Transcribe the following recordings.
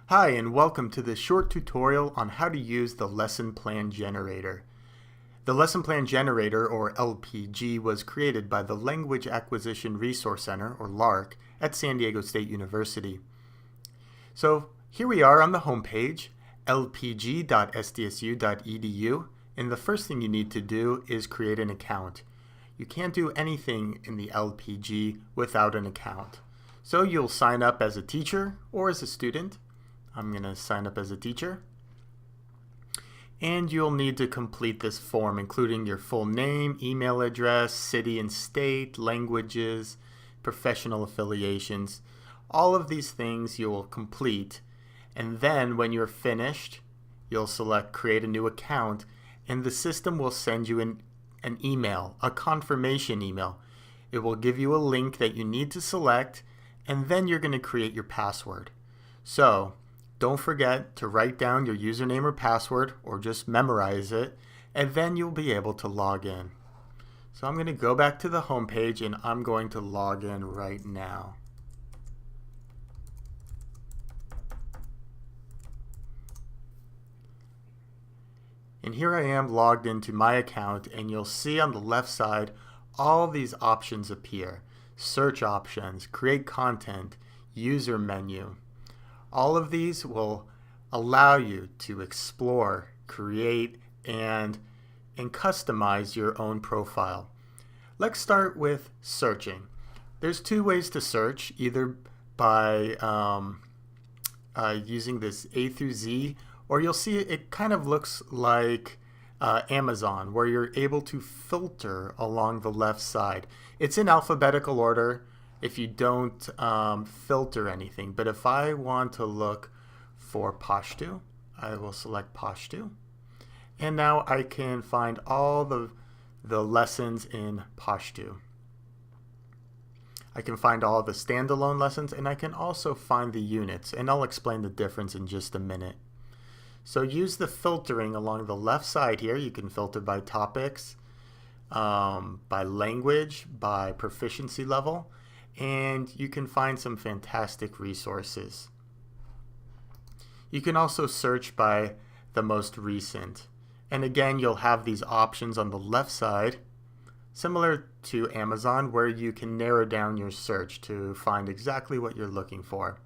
Hi, and welcome to this short tutorial on how to use the Lesson Plan Generator. The Lesson Plan Generator, or LPG, was created by the Language Acquisition Resource Center, or LARC, at San Diego State University. So here we are on the home page, lpg.sdsu.edu, and the first thing you need to do is create an account. You can't do anything in the LPG without an account. So you'll sign up as a teacher or as a student. I'm going to sign up as a teacher. And you'll need to complete this form, including your full name, email address, city and state, languages, professional affiliations. All of these things you will complete. And then when you're finished, you'll select Create a New Account, and the system will send you an email, a confirmation email. It will give you a link that you need to select, and then you're going to create your password. So don't forget to write down your username or password, or just memorize it, and then you'll be able to log in. So I'm going to go back to the home page, and I'm going to log in right now. And here I am logged into my account, and you'll see on the left side all these options appear. Search options, create content, user menu. All of these will allow you to explore, create, and customize your own profile. Let's start with searching. There's two ways to search, either by using this A through Z, or you'll see it kind of looks like Amazon, where you're able to filter along the left side. It's in alphabetical order if you don't filter anything. But if I want to look for Pashto, I will select Pashto. And now I can find all the lessons in Pashto. I can find all the standalone lessons, and I can also find the units. And I'll explain the difference in just a minute. So use the filtering along the left side here. You can filter by topics, by language, by proficiency level, and you can find some fantastic resources. You can also search by the most recent. And again, you'll have these options on the left side, similar to Amazon, where you can narrow down your search to find exactly what you're looking for.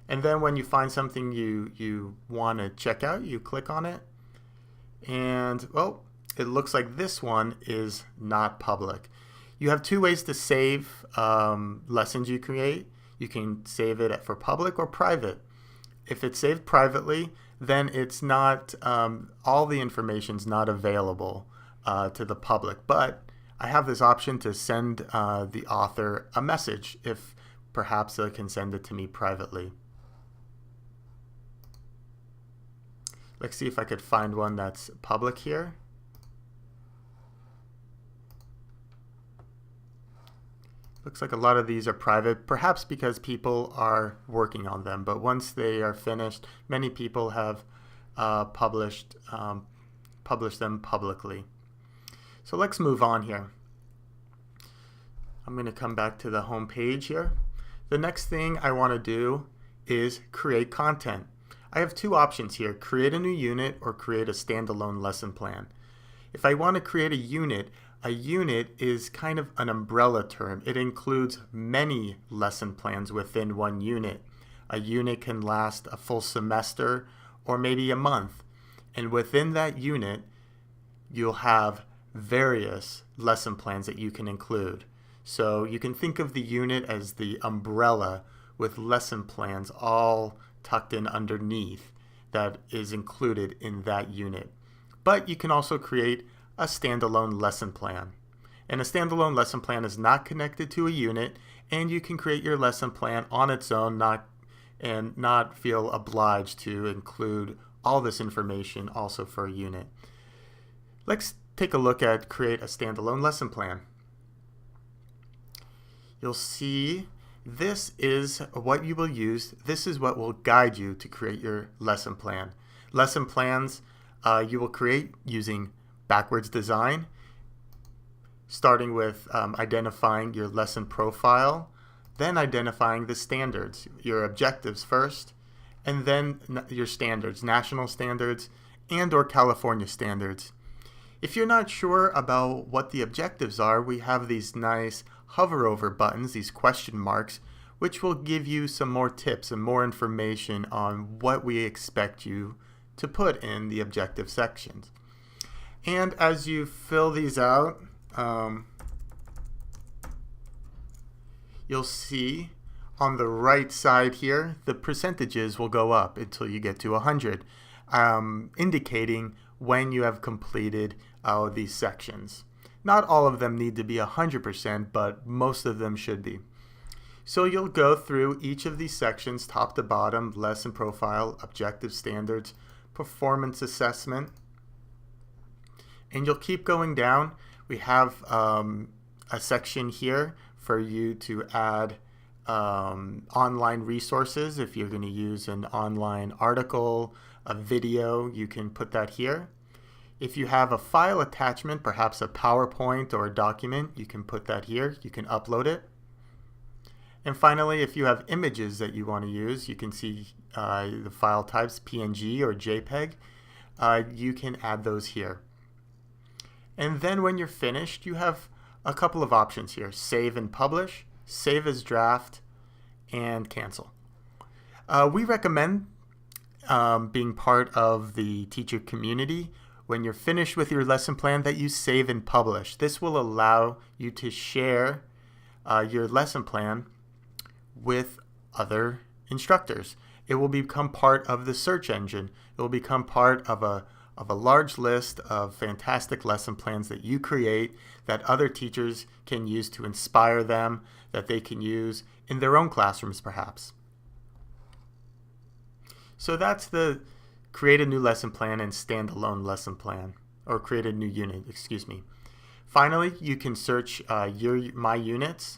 And then when you find something you want to check out, you click on it. And, well, it looks like this one is not public. You have two ways to save lessons you create. You can save it for public or private. If it's saved privately, then it's not, all the information's not available to the public. But I have this option to send the author a message if perhaps they can send it to me privately. Let's see if I could find one that's public here. Looks like a lot of these are private, perhaps because people are working on them. But once they are finished, many people have published them publicly. So let's move on here. I'm going to come back to the home page here. The next thing I want to do is create content. I have two options here, create a new unit or create a standalone lesson plan. If I want to create a unit is kind of an umbrella term. It includes many lesson plans within one unit. A unit can last a full semester or maybe a month. And within that unit, you'll have various lesson plans that you can include. So you can think of the unit as the umbrella with lesson plans all tucked in underneath that is included in that unit. But you can also create a standalone lesson plan. And a standalone lesson plan is not connected to a unit, and you can create your lesson plan on its own and not feel obliged to include all this information also for a unit. Let's take a look at create a standalone lesson plan. You'll see this is what you will use. This is what will guide you to create your lesson plan. Lesson plans you will create using backwards design, starting with identifying your lesson profile, then identifying the standards, your objectives first, and then your standards, national standards and or California standards. If you're not sure about what the objectives are, we have these nice hover over buttons, these question marks, which will give you some more tips and more information on what we expect you to put in the objective sections. And as you fill these out, you'll see on the right side here, the percentages will go up until you get to 100, indicating when you have completed these sections. Not all of them need to be 100%, but most of them should be. So you'll go through each of these sections, top to bottom, lesson profile, objective standards, performance assessment, and you'll keep going down. We have a section here for you to add online resources. If you're going to use an online article, a video, you can put that here. If you have a file attachment, perhaps a PowerPoint or a document, you can put that here. You can upload it. And finally, if you have images that you want to use, you can see the file types, PNG or JPEG. You can add those here. And then when you're finished, you have a couple of options here: save and publish, save as draft, and cancel. We recommend being part of the teacher community. When you're finished with your lesson plan, that you save and publish. This will allow you to share your lesson plan with other instructors. It will become part of the search engine. It will become part of a large list of fantastic lesson plans that you create that other teachers can use to inspire them, that they can use in their own classrooms perhaps. So that's the create a new lesson plan and standalone lesson plan, or create a new unit, excuse me. Finally, you can search my units.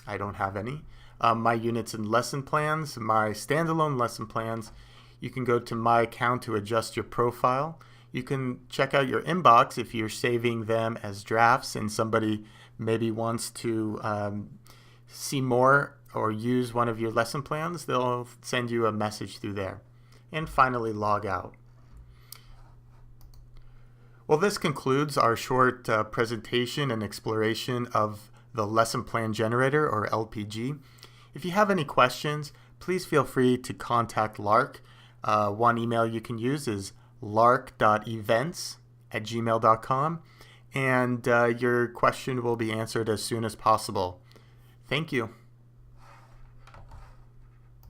I don't have any. My units and lesson plans, my standalone lesson plans. You can go to my account to adjust your profile. You can check out your inbox if you're saving them as drafts and somebody maybe wants to see more or use one of your lesson plans. They'll send you a message through there. And finally, log out. Well, this concludes our short presentation and exploration of the Lesson Plan Generator, or LPG. If you have any questions, please feel free to contact LARC. One email you can use is larc.events@gmail.com, and your question will be answered as soon as possible. Thank you.